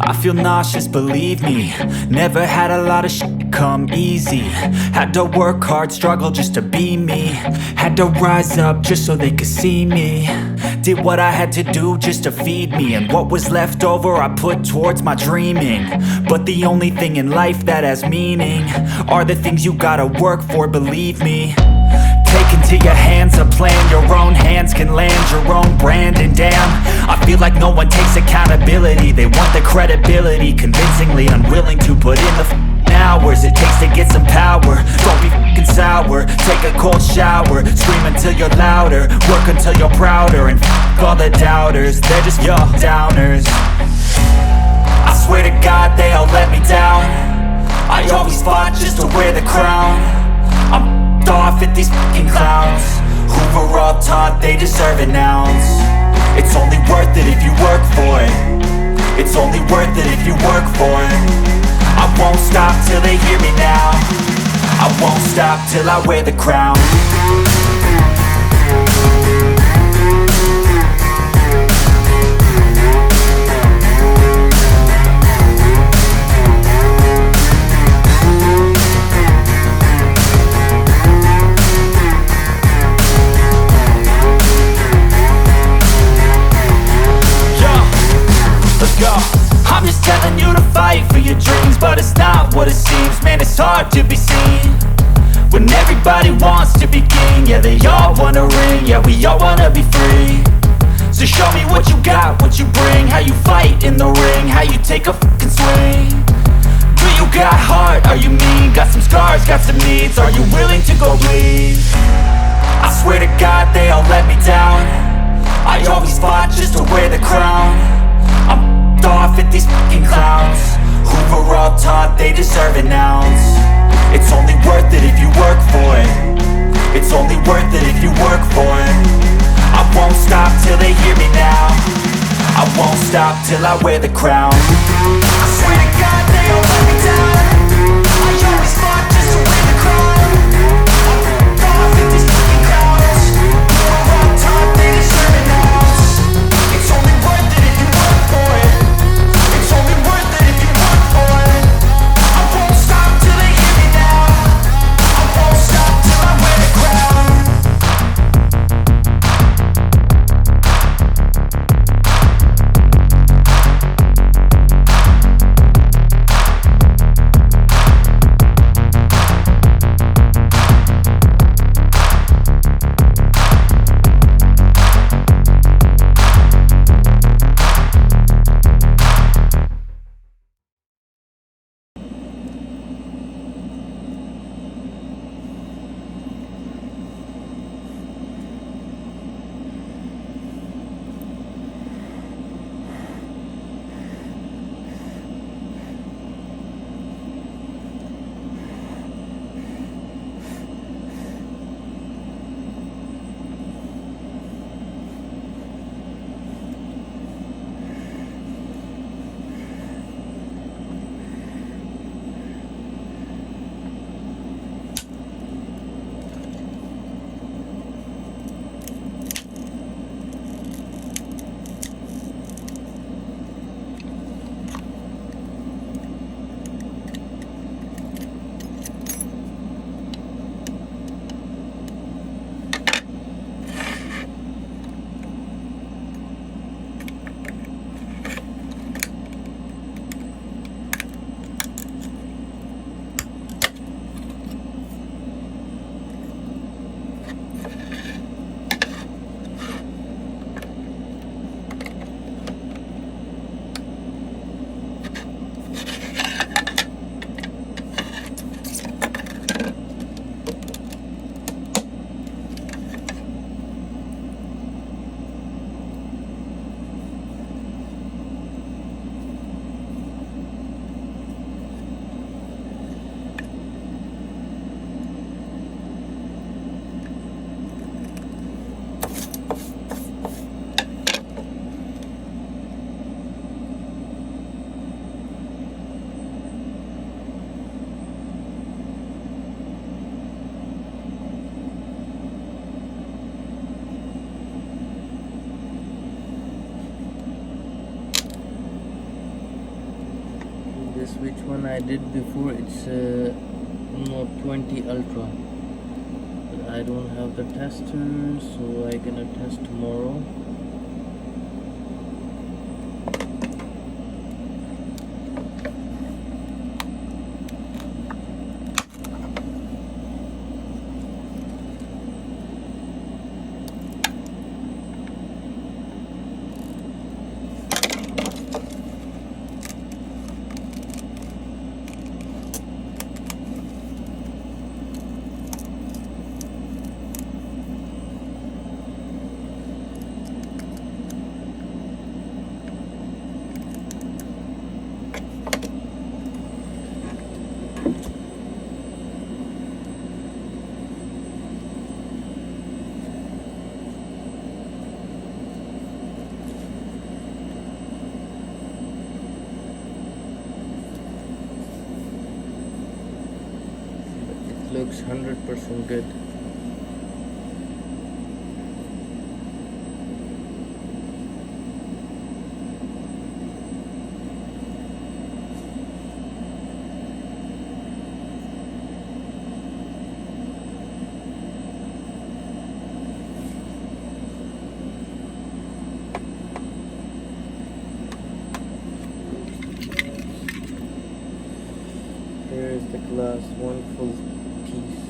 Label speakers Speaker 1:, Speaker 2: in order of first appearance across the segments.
Speaker 1: I feel nauseous, believe me. Never had a lot of shit come easy. Had to work hard, struggle just to be me. Had to rise up just so they could see me. Did what I had to do just to feed me, and what was left over I put towards my dreaming. But the only thing in life that has meaning are the things you gotta work for, believe me. Take into your hands a plan, your own hands can land your own brand. And damn, I feel like no one takes accountability. They want the credibility, convincingly unwilling to put in the hours it takes to get some power. Don't be f***ing sour, take a cold shower. Scream until you're louder, work until you're prouder. And f*** all the doubters, they're just your downers. I swear to God they all let me down. I always fought just to wear the crown. I'm off at these fucking clowns who were all taught they deserve an ounce. It's only worth it if you work for it. It's only worth it if you work for it. I won't stop till they hear me now. I won't stop till I wear the crown. I'm just telling you to fight for your dreams, but it's not what it seems. Man, it's hard to be seen when everybody wants to be king. Yeah, they all wanna ring, yeah, we all wanna be free. So show me what you got, what you bring, how you fight in the ring, how you take a fucking swing. Do you got heart, are you mean? Got some scars, got some needs, are you willing to go bleed? I swear to God they all let me down. I always fought just to wear the crown. I'm off at these fucking clowns who were all taught they deserve an ounce. It's only worth it if you work for it. It's only worth it if you work for it. I won't stop till they hear me now. I won't stop till I wear the crown. I swear to God they all let me down. I always fought just to wear the crown. I'm off at these fucking clowns who were all taught they deserve an ounce. It's only worth it if you work for it. It's only worth it if you work for it. I won't stop till they hear me now. I won't stop till I wear the crown.
Speaker 2: this which one I did before. It's Note 20 Ultra, but I don't have the tester, so I gonna test tomorrow. Looks 100% good. Here is the glass, one full piece.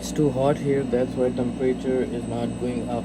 Speaker 2: it's too hot here, that's why temperature is not going up.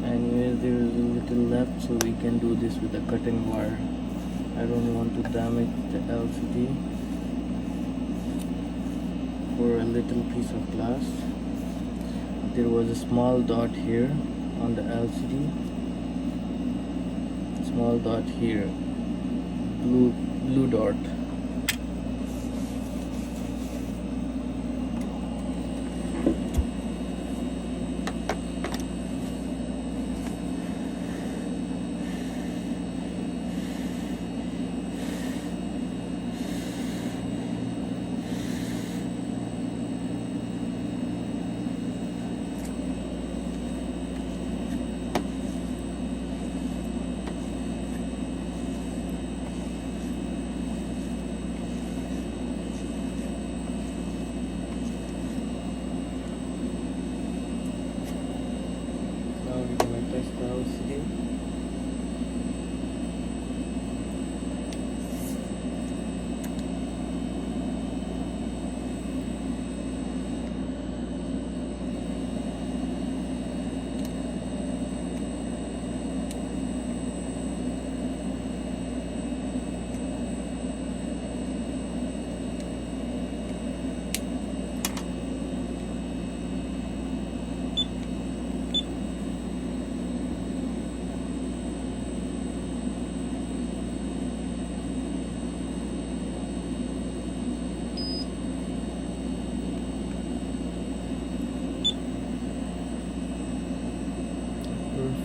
Speaker 2: Anyways, there is a little left, so we can do this with a cutting wire. I don't want to damage the LCD for a little piece of glass. There was a small dot here on the LCD, small dot here, blue dot.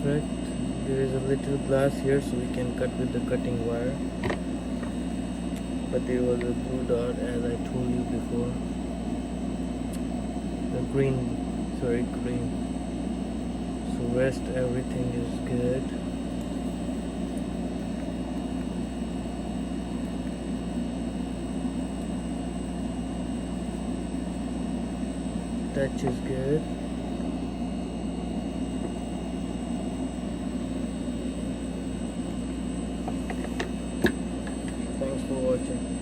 Speaker 2: Perfect. There is a little glass here, so we can cut with the cutting wire. But there was a blue dot, as I told you before. The green. So rest everything is good. Touch is good. Thanks for watching.